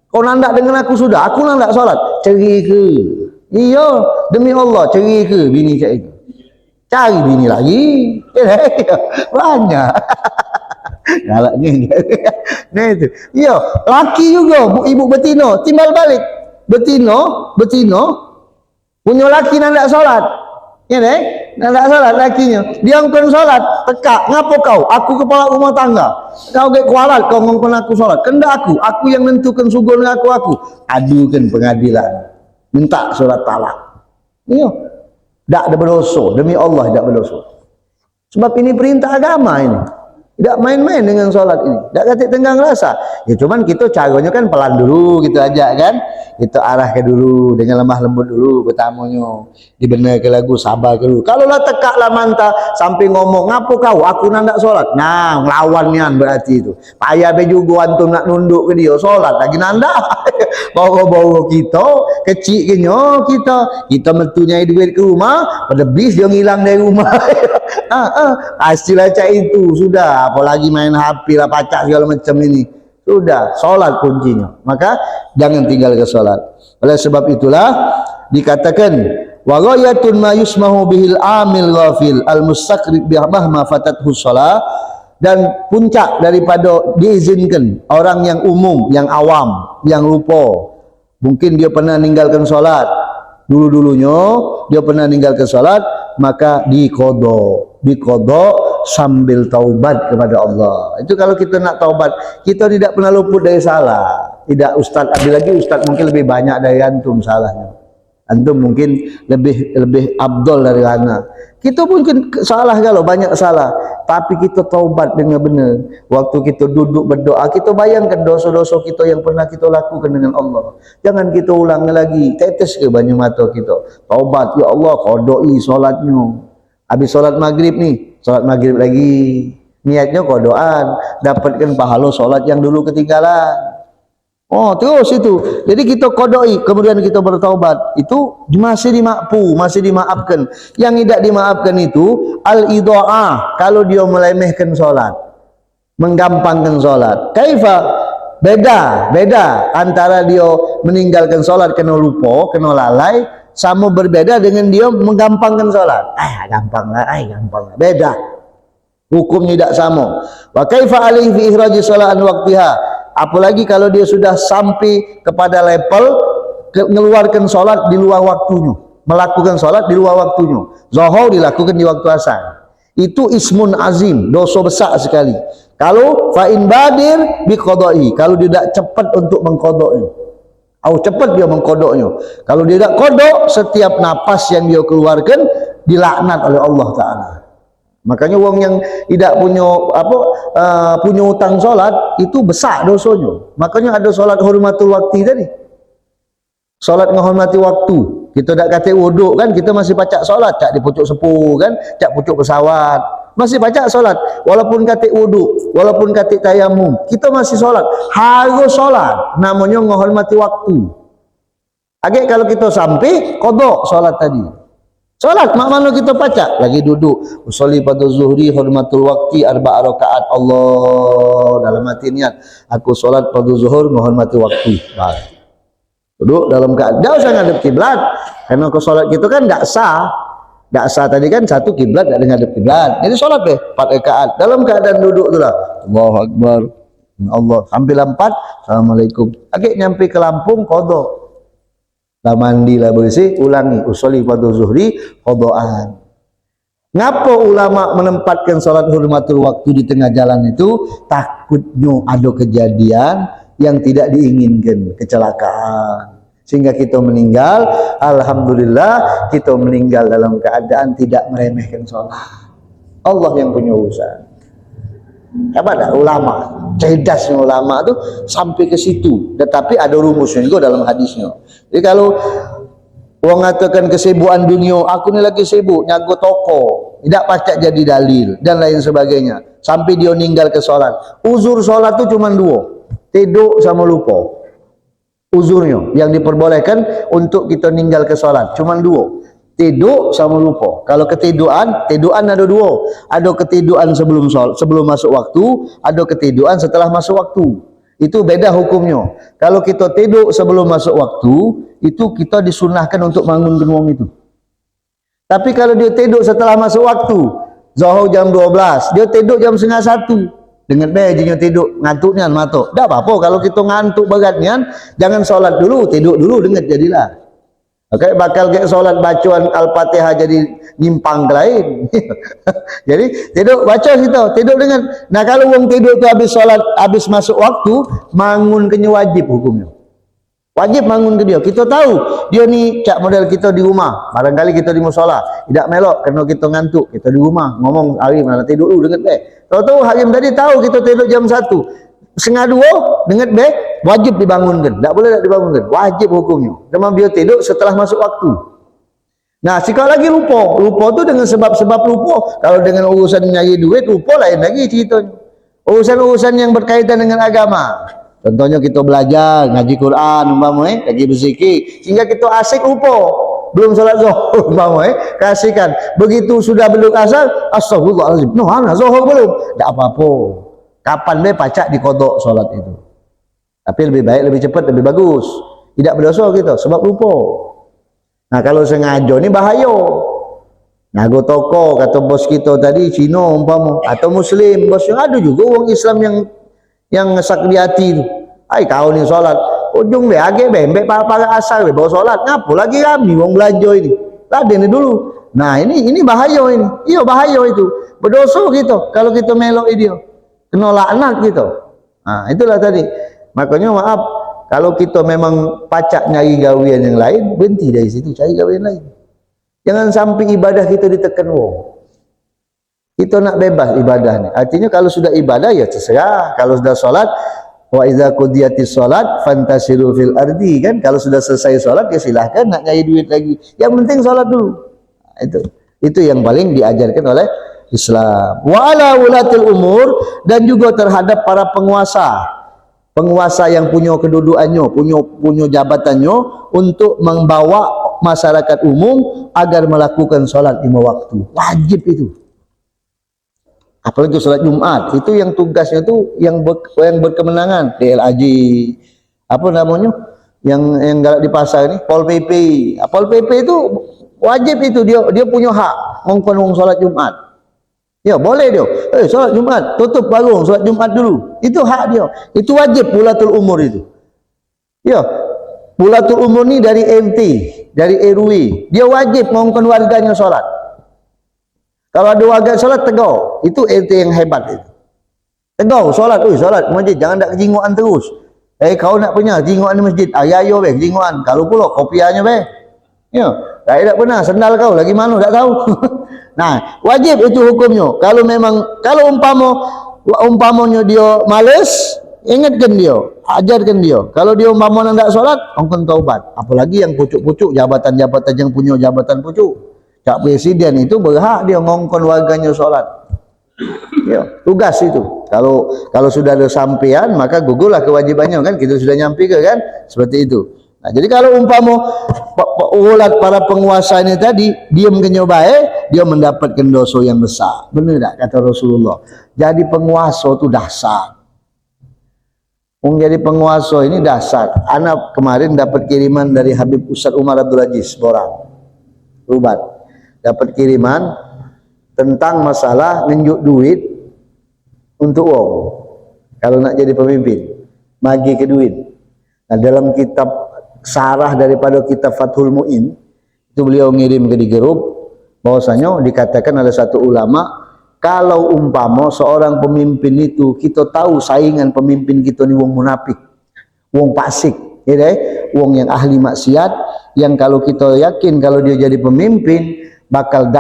Kau nandak dengan aku sudah, aku nandak solat. Ceri ke? Iya, demi Allah ceri ke bini cari ke? Cari bini lagi. Banyak. Galaknya. Nah itu. Ya, laki juga ibu betino timbal balik. Betino punya laki nak solat. Ya deh, nak solat lakinya. Dia ngkon solat, tekak, ngapo kau? Aku kepala rumah tangga. Kau ke kualat kau ngkon aku solat. Kendak aku yang menentukan sugon aku. Adukan pengadilan. Minta surat talak. Iya. Tak ada berdosa, demi Allah tidak berdosa. Sebab ini perintah agama ini. Tidak main-main dengan solat ini. Tak kata tenggang rasa. Ya cuman kita caranya kan pelan dulu gitu aja kan. Kita arahkan dulu dengan lemah lembut dulu bertamunya. Dibenarkan lagu sabar dulu. Kalau lah tekak lah mantah sampai ngomong, "Ngapo kau? Aku nandak solat." Nah, ngelawannya berarti itu. Payah be juga antum nak nunduk ke dia solat lagi nandak. Bawa-bawa kita, kecilnya kita mentunyai duit ke rumah, pada bis dia ngilang dari rumah. Hasil acak itu sudah, apalagi main HP lah, pacak segala macam ini, sudah solat kuncinya. Maka jangan tinggal ke solat. Oleh sebab itulah dikatakan wa ghayatun ma yusmahu bihil amil ghafil al mustaqrib mahma fatathu shalah, dan puncak daripada diizinkan orang yang umum, yang awam, yang lupa, mungkin dia pernah meninggalkan solat dulu-dulunya, dia pernah meninggalkan solat, maka diqadha sambil taubat kepada Allah. Itu kalau kita nak taubat, kita tidak pernah luput dari salah. Tidak ustaz, ada lagi ustaz mungkin lebih banyak dari antum salahnya. Antum mungkin lebih abdol dari ana. Kita mungkin salah kalau banyak salah, tapi kita taubat dengan benar. Waktu kita duduk berdoa, kita bayangkan dosa-dosa kita yang pernah kita lakukan dengan Allah. Jangan kita ulang lagi. Tetes ke banyu mata kita. Taubat, ya Allah, qadai solatnya. Habis solat maghrib nih, solat maghrib lagi. Niatnya qadoan, dapatkan pahala solat yang dulu ketinggalan. Oh, terus itu. Jadi kita kodoi, kemudian kita bertaubat. Itu masih dimampu, masih dimaafkan. Yang tidak dimaafkan itu al-idha'ah, kalau dia melemehkan solat, menggampangkan solat. Kaifa? Beda antara dia meninggalkan solat kena lupa, kena lalai, sama berbeda dengan dia menggampangkan solat. Gampang lah. Beda. Hukumnya tidak sama. Wa kaifa alaihi fi ihraji solat an waqtiha. Apalagi kalau dia sudah sampai kepada level mengeluarkan solat di luar waktunya, melakukan solat di luar waktunya. Zuhur dilakukan di waktu asar. Itu ismun azim, dosa besar sekali. Kalau fa'in badir biqada'i, kalau dia tidak cepat untuk mengkodoknya, cepat dia mengkodoknya. Kalau dia tidak kodok, setiap napas yang dia keluarkan dilaknat oleh Allah Ta'ala. Makanya orang yang tidak punya punya utang solat itu besar dosanya. Makanya ada solat hormatul waktu tadi. Solat menghormati waktu. Kita tak kata wuduk kan, kita masih pacak solat, cak di pucuk sepuh kan, cak pucuk pesawat. Masih pacak solat, walaupun kata wuduk, walaupun kata tayamum, kita masih solat. Harus solat, namanya menghormati waktu. Agak kalau kita sampai kodok solat tadi. Solat mak mana kita pacak lagi duduk usolli pada zuhri hormatul waktu 4 rakaat. Allah dalam hati niat aku solat pada zuhur menghormati waktu. Baik. Duduk dalam keadaan usah ngadep kiblat, karena ke solat gitu kan tidak sah tadi kan satu kiblat tidak ngadep kiblat. Jadi solat 4 rakaat dalam keadaan duduk tu lah. Allahu Akbar. Allah sampai 4 Assalamualaikum. Agak nyampe ke Lampung kodok. Lah mandi lah bersih, ulangi usolli pada zuhri qadaan. Ngapa ulama menempatkan salat hormatul waktu di tengah jalan itu? Takutnya ada kejadian yang tidak diinginkan, kecelakaan, sehingga kita meninggal. Alhamdulillah kita meninggal dalam keadaan tidak meremehkan salat. Allah yang punya urusan. Apa dah ulama, cerdasnya ulama tu sampai ke situ. Tetapi ada rumusnya juga dalam hadisnya. Jadi kalau orang mengatakan kesibukan dunia, aku ni lagi sibuk nyago toko, tidak pacak jadi dalil dan lain sebagainya. Sampai dia meninggal ke solat. Uzur solat tu cuma 2, tidur sama lupa. Uzurnya yang diperbolehkan untuk kita meninggal ke solat cuma 2. Tidur sama lupa. Kalau ketiduran ada 2. Ada ketiduran sebelum masuk waktu, ada ketiduran setelah masuk waktu. Itu beda hukumnya. Kalau kita tidur sebelum masuk waktu, itu kita disunahkan untuk bangunkan wong itu. Tapi kalau dia tidur setelah masuk waktu, zuhur jam 12, dia tidur jam 12:30. Dengan bejinya tidur ngantuknya mata. Tak apa-apa kalau kita ngantuk beratnya, jangan solat dulu, tidur dulu dengar jadilah. Oke, bakal kayak solat bacaan Al-Fatihah jadi nyimpang ke lain. Jadi tidur baca situ, tidur dengan. Nah kalau orang tidur tu habis solat, habis masuk waktu, bangun kena wajib hukumnya. Wajib bangun ke dia. Kita tahu dia ni cak model kita di rumah. Barangkali kita di musola, tidak melok kerana kita ngantuk. Kita di rumah ngomong Harim nak tidur dulu dengar tahu Harim tadi tahu kita tidur jam 1. 1:30 dengar wajib dibangunkan. Tak boleh tak dibangunkan. Wajib hukumnya. Memang dia tidur setelah masuk waktu. Nah, sekali lagi lupa. Lupa tu dengan sebab-sebab lupa. Kalau dengan urusan nyari duit, lupa lain lagi ceritanya. Urusan-urusan yang berkaitan dengan agama. Contohnya kita belajar, ngaji Quran, lagi berzikir. Sehingga kita asik lupa. Belum salat zuhur, kasihkan. Begitu sudah belum asar, astagfirullahaladzim. Zuhur belum. Tak apa-apa. Kapan pacak dikodok solat itu. Tapi lebih baik, lebih cepat, lebih bagus. Tidak berdosa kita sebab lupa. Nah kalau sengaja ni bahaya. Nago toko kata bos kita tadi Cina umpama atau Muslim bos yang ada juga orang Islam yang sakit hati tu. Ai kau ni solat ujung agak bembek para asal bawa solat. Ngapa lagi kami wong belanja ini? Tadi ni dulu. Nah ini bahaya ini. Iya bahaya itu. Berdosa kita kalau kita melok dia. Kena laknat gitu. Nah, itulah tadi. Makanya maaf, kalau kita memang pacak nyari gawian yang lain, berhenti dari situ, cari gawian lain. Jangan sampai ibadah kita ditekan wong. Kita nak bebas ibadah ni. Artinya kalau sudah ibadah ya terserah. Kalau sudah solat, wa idza qudiyatis solat fantasiru fil ardi kan. Kalau sudah selesai solat ya silahkan nak nyari duit lagi. Yang penting solat dulu. Nah, itu yang paling diajarkan oleh Islam. Wa ala wulatil umur, dan juga terhadap para penguasa. penguasa yang punya kedudukannya, punya jabatannya untuk membawa masyarakat umum agar melakukan solat 5 waktu. Wajib itu. Apalagi solat Jumat, itu yang tugasnya itu yang berkemenangan, DLAJ, apa namanya? Yang galak di pasar ini, Pol PP. Pol PP itu wajib itu, dia punya hak ngongkon solat Jumat. Ya boleh dia. Solat Jumat, tutup warung, solat Jumat dulu. Itu hak dia. Itu wajib ulatul umur itu. Ya, ulatul umur ni dari MT, dari RW. Dia wajib ngongkon warganya solat. Kalau ada warga solat tegur, itu RT yang hebat itu. Tegur solat, solat masjid, jangan nak kejinguan terus. Kau nak punya jinguan di masjid, ayo be jinguan. Kalau pula kopiahnya be. Ya, tak pernah sendal kau lagi mana tak tahu. Nah, wajib itu hukumnya. Kalau umpamanya dia malas, ingatkan dia, ajarkan dia. Kalau dia umpamanya tak solat, engkau taubat. Apalagi yang pucuk-pucuk, jabatan-jabatan yang punya jabatan pucuk. Cak presiden itu berhak dia ngongkon warganya solat. Ya, tugas itu. Kalau sudah ada sampean, maka gugurlah kewajibannya kan, kita sudah nyampi ke kan, seperti itu. Nah, jadi kalau umpama ulat para penguasa ini tadi diam kenyobae, dia mendapatkan dosa yang besar. Benar tak kata Rasulullah? Jadi penguasa itu dasar. Jadi penguasa ini dasar. Anak kemarin dapat kiriman dari Habib Ustaz Umar Abdul Aziz Borang, Rubat. Dapat kiriman tentang masalah nunjuk duit untuk wong kalau nak jadi pemimpin, bagi ke duit. Nah, dalam kitab sarah daripada kitab Fathul Mu'in itu beliau ngirim ke di grup bahwasanya dikatakan oleh satu ulama, kalau umpama seorang pemimpin itu kita tahu saingan pemimpin kita ni wong munafik, wong fasik, ya deh, wong yang ahli maksiat, yang kalau kita yakin kalau dia jadi pemimpin bakal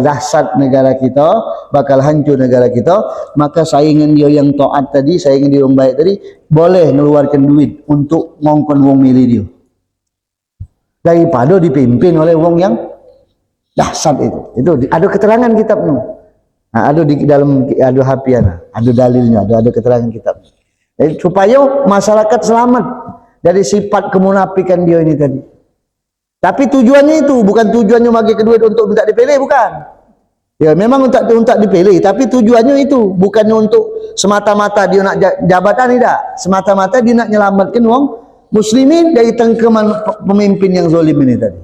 dahsyat negara kita, bakal hancur negara kita, maka saingan dia yang taat tadi, saingan dia yang baik tadi, boleh mengeluarkan duit untuk ngongkon wong milih dia. Daripada dipimpin oleh wong yang dahsyat itu. Itu ada keterangan kitabnya. Nah, ada di dalam ada hapiana, ada dalilnya, ada keterangan kitab. Supaya masyarakat selamat dari sifat kemunafikan dia ini tadi. Tapi tujuannya itu bukan tujuannya bagi kedua untuk minta dipilih, bukan. Ya memang untuk dipilih, tapi tujuannya itu bukannya untuk semata-mata dia nak jabatan, tidak. Semata-mata dia nak menyelamatkan wong muslimin dari tengkeman pemimpin yang zalim ini tadi.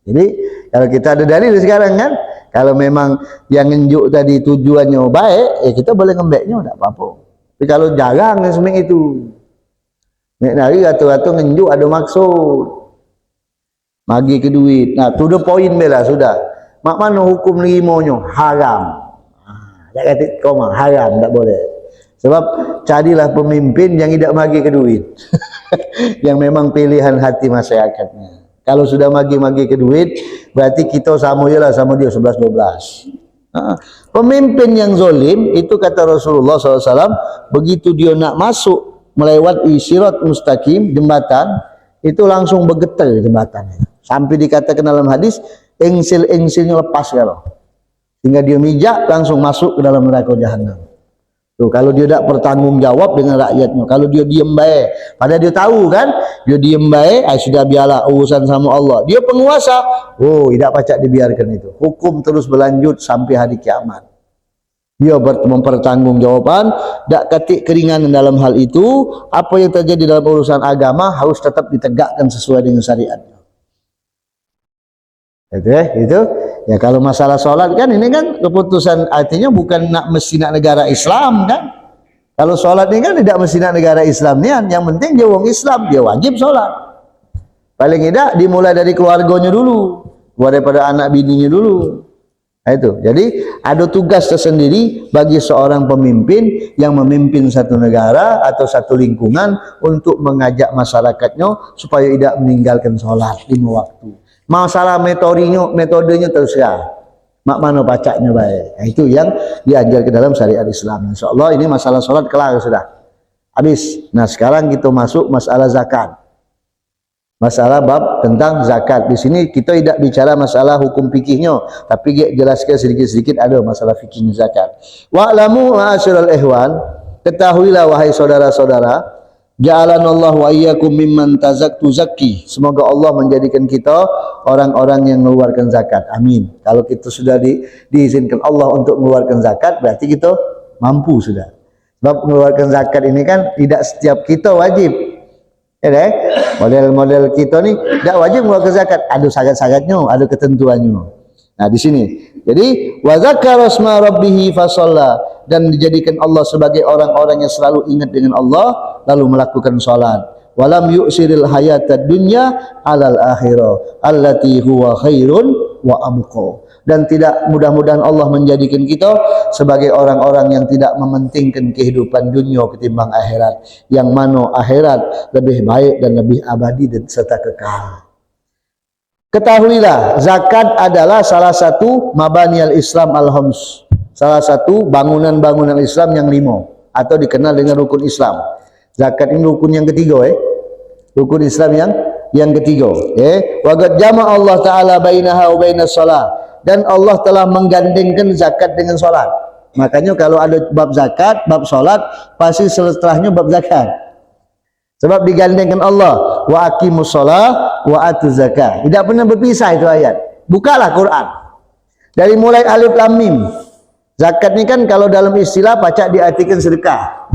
Jadi kalau kita ada dalil sekarang kan, kalau memang yang nunjuk tadi tujuannya baik, kita boleh ngembeknya, tak apa-apa. Tapi kalau jarang seming itu, nek nari ratu-ratu nunjuk ada maksud. Bagi ke duit. Nah, to the point bela sudah. Mak mana hukum limonya? Haram. Tak kata koma, haram, tak boleh. Sebab carilah pemimpin yang tidak bagi ke duit. Yang memang pilihan hati masyarakatnya. Kalau sudah bagi ke duit, berarti kita sama dia 11-12. Pemimpin yang zalim itu kata Rasulullah SAW, begitu dia nak masuk melewati sirat mustaqim, jembatan, itu langsung bergetar jembatannya. Sampai dikatakan dalam hadis, engsil-engsilnya lepas kalau. Sehingga dia mijak langsung masuk ke dalam neraka jahanam. Tuh, kalau dia tak bertanggung jawab dengan rakyatnya, kalau dia diam baik, padahal dia tahu kan, dia diam baik, sudah biarlah urusan sama Allah. Dia penguasa, tidak pacak dibiarkan itu. Hukum terus berlanjut sampai hari kiamat. Dia mempertanggungjawaban, tak katik keringanan dalam hal itu. Apa yang terjadi dalam urusan agama harus tetap ditegakkan sesuai dengan syariatnya. Itu ya. Kalau masalah sholat kan, ini kan keputusan, artinya bukan nak mesti nak negara Islam kan. Kalau sholat ini kan tidak mesti nak negara Islam ni kan. Yang penting dia orang Islam, dia wajib sholat. Paling tidak dimulai dari keluarganya dulu, daripada anak bininya dulu. Nah, itu. Jadi ada tugas tersendiri bagi seorang pemimpin yang memimpin satu negara atau satu lingkungan untuk mengajak masyarakatnya supaya tidak meninggalkan sholat 5 waktu. Masalah metodenya terserah. Mak mana pacaknya baik. Nah, itu yang diajarkan dalam syariat Islam. InsyaAllah ini masalah sholat kelar sudah. Habis. Nah, sekarang kita masuk masalah zakat. Masalah bab tentang zakat. Di sini kita tidak bicara masalah hukum fikihnya, tapi jelaskan sedikit-sedikit ada masalah fikihnya zakat. Wa'lamu ma'asyiral ihwan, Ketahuilah wahai saudara-saudara, ja'alanallahu wa iyyakum mimman tuzakki. Semoga Allah menjadikan kita orang-orang yang mengeluarkan zakat. Amin. Kalau kita sudah diizinkan Allah untuk mengeluarkan zakat, berarti kita mampu sudah. Sebab mengeluarkan zakat ini kan tidak setiap kita wajib. Ya, model-model kita ni tidak wajib mengeluarkan zakat. Ada syarat-syaratnya, ada ketentuannya. Nah di sini. Jadi wa dzakara asma rabbih fa shalla, dan dijadikan Allah sebagai orang-orang yang selalu ingat dengan Allah lalu melakukan salat. Walam yu'siril hayatad dunya 'alal akhirah allati huwa khairun wa abqa. Dan tidak, mudah-mudahan Allah menjadikan kita sebagai orang-orang yang tidak mementingkan kehidupan dunia ketimbang akhirat, yang mana akhirat lebih baik dan lebih abadi dan serta kekal. Ketahuilah, zakat adalah salah satu mabanial Islam al-khams, salah satu bangunan-bangunan Islam yang 5, atau dikenal dengan rukun Islam. Zakat ini rukun yang ketiga, rukun Islam yang ketiga. Wa qad jama'a Allah taala bainaha wa bainas shalah, dan Allah telah menggandengkan zakat dengan salat. Makanya kalau ada bab zakat, bab salat, pasti setelahnya bab zakat. Sebab digandengkan Allah, wa aqimus shalah wa atuz zakah. Tidak pernah berpisah itu ayat. Bukalah Quran. Dari mulai alif lam mim. Zakat ni kan kalau dalam istilah pacak diartikan sedekah.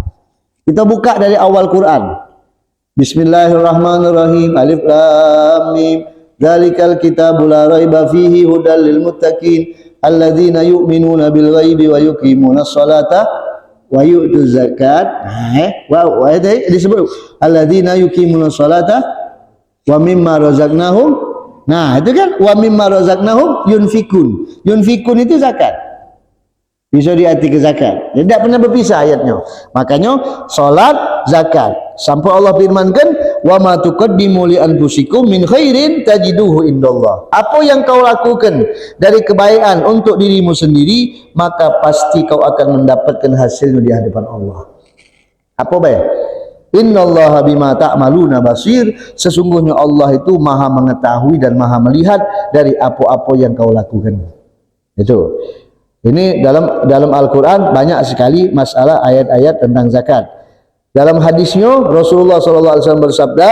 Kita buka dari awal Quran. Bismillahirrahmanirrahim. Alif lam mim. Dzalikal kitabul la raiba fihi hudal lil muttaqin alladzina yu'minuna bil ghaibi wa yuqimunas salata wa yu'tuz zakat. Wa disebut alladzina yuqimunas salata wa mimma razaqnahum. Nah, itu kan wa mimma razaqnahum yunfikun. Yunfikun itu zakat. Bisa diartikan zakat. Tidak pernah berpisah ayatnya. Makanya salat, zakat. Sampai Allah firmankan, wa ma tuqaddimu li anfusikum min khairin tajiduhu indallah. Apa yang kau lakukan dari kebaikan untuk dirimu sendiri, maka pasti kau akan mendapatkan hasilnya di hadapan Allah. Apa baik? Innallaha bima ta'maluna basir. Sesungguhnya Allah itu maha mengetahui dan maha melihat dari apa-apa yang kau lakukan. Itu. Ini dalam Al-Quran banyak sekali masalah ayat-ayat tentang zakat. Dalam hadisnya Rasulullah SAW bersabda,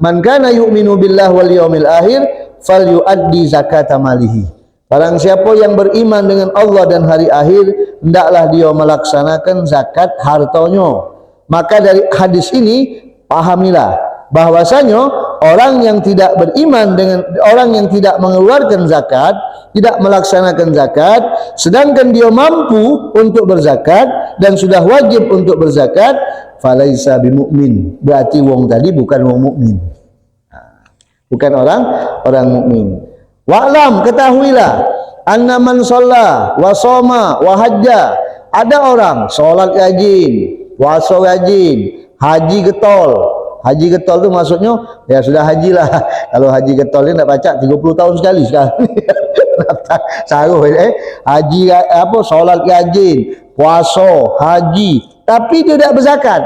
man kana yu'minu billah wal yawmil akhir falyu'addi zakata malihi. Barang siapa yang beriman dengan Allah dan hari akhir, hendaklah dia melaksanakan zakat hartanya. Maka dari hadis ini pahamilah bahwasanya orang yang tidak beriman dengan orang yang tidak mengeluarkan zakat, tidak melaksanakan zakat, sedangkan dia mampu untuk berzakat dan sudah wajib untuk berzakat, falaisa bimumin. Berarti wong tadi bukan wong mukmin. Bukan orang mukmin. Wa'lam, ketahuilah, anna man shalla wa shoma wa hajja. Ada orang salat rajin, puasa rajin, haji getol. Haji getol tu maksudnya ya sudah hajilah. Kalau haji getol ni nak baca 30 tahun sekali sekarang. Saruh haji apa, solat rajin, puasa, haji, tapi dia tak berzakat.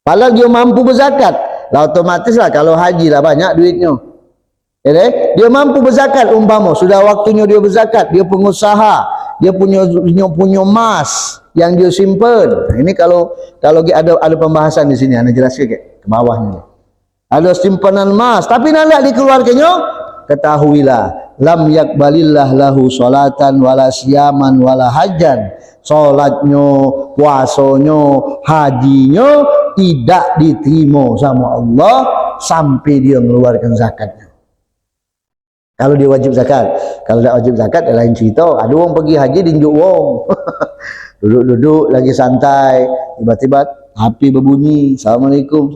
Padahal dia mampu berzakat. Lah otomatis lah kalau haji lah banyak duitnya. Dia mampu berzakat, umpama sudah waktunya dia berzakat, dia pengusaha, dia punya emas yang dia simpan. Ini kalau ada pembahasan di sini, anda jelaskan ke bawah ni. Ada simpanan emas, tapi nak dikeluarkannya, ketahuilah, lam yakbalillah lahu salatan wala siyaman wala hajjan. Salatnya, puasanya, hajinya tidak diterima sama Allah sampai dia mengeluarkan zakatnya. Kalau dia wajib zakat, kalau tak wajib zakat lain cerita. Ada orang pergi haji dinjuk wong. Duduk-duduk lagi santai, tiba-tiba HP berbunyi, Assalamualaikum,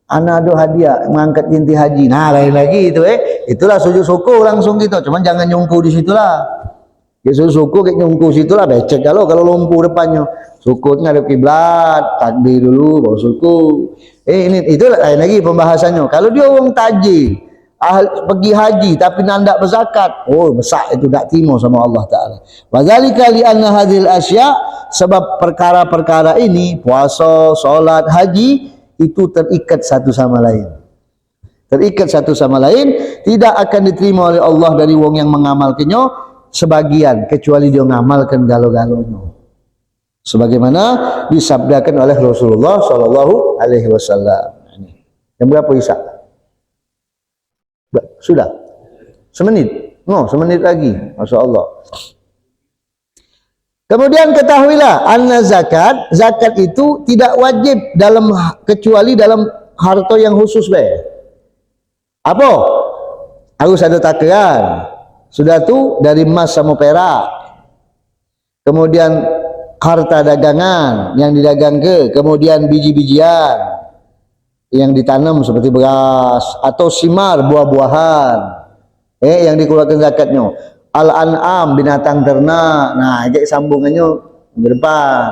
ana ada hadiah mengangkat inti haji. Nah, lain lagi itu itulah sujud syukur langsung gitu. Cuman jangan nyungku di situlah. Ya sujud syukur kayak nyungku situlah, becek kalau lumpuh depannya. Syukur ngadep kiblat, takbir dulu baru syukur. Ini itu lain lagi pembahasannya. Kalau dia orang tajir, pergi haji tapi nandak berzakat, besar itu tak terima sama Allah Ta'ala. Wazalika li'anna hadhil asya, sebab perkara-perkara ini, puasa, solat, haji, itu terikat satu sama lain. Terikat satu sama lain, tidak akan diterima oleh Allah dari wong yang mengamalkannya sebagian, kecuali dia mengamalkan galo-galonya. sebagaimana disabdakan oleh Rasulullah sallallahu alaihi wasallam. Yang berapa Isa? Sudah? Semenit? No, semenit lagi. Masya Allah. Kemudian ketahuilah, anna zakat itu tidak wajib kecuali dalam harta yang khusus Apa? Harus ada takaran. Sudah tu dari emas sama perak. Kemudian harta dagangan yang didagang kemudian biji-bijian yang ditanam seperti beras atau simar buah-buahan yang dikeluarkan zakatnya. Al-an'am binatang ternak. Nah, jadi sambungannya ke depan.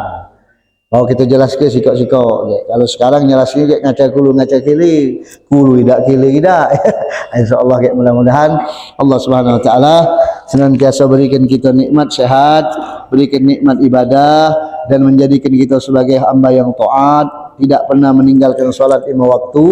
Kalau kita jelas ke sikok-sikok. Kalau sekarang jelasnya kayak ngaca kili, kulu tidak kili tidak. Insyaallah kayak mudah-mudahan Allah Subhanahu wa taala senantiasa berikan kita nikmat sehat, berikan nikmat ibadah dan menjadikan kita sebagai hamba yang taat, tidak pernah meninggalkan salat 5 waktu,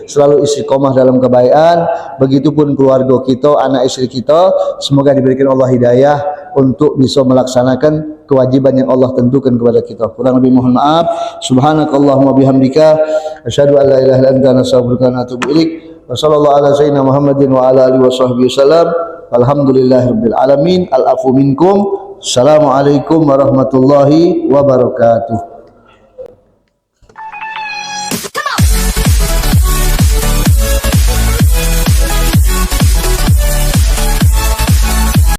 selalu istiqomah dalam kebaikan. Begitupun keluarga kita, anak istri kita, semoga diberikan Allah hidayah untuk bisa melaksanakan kewajiban yang Allah tentukan kepada kita. Kurang lebih mohon maaf. Subhanakallahumma bihamdika asyhadu an la ilaha illa anta astaghfiruka wa atubu ilaik. Wa sallallahu ala sayyidina Muhammadin wa ala alihi washabbihi wasallam. Alhamdulillahirabbil alamin. Al-afu minkum. Assalamualaikum warahmatullahi wabarakatuh.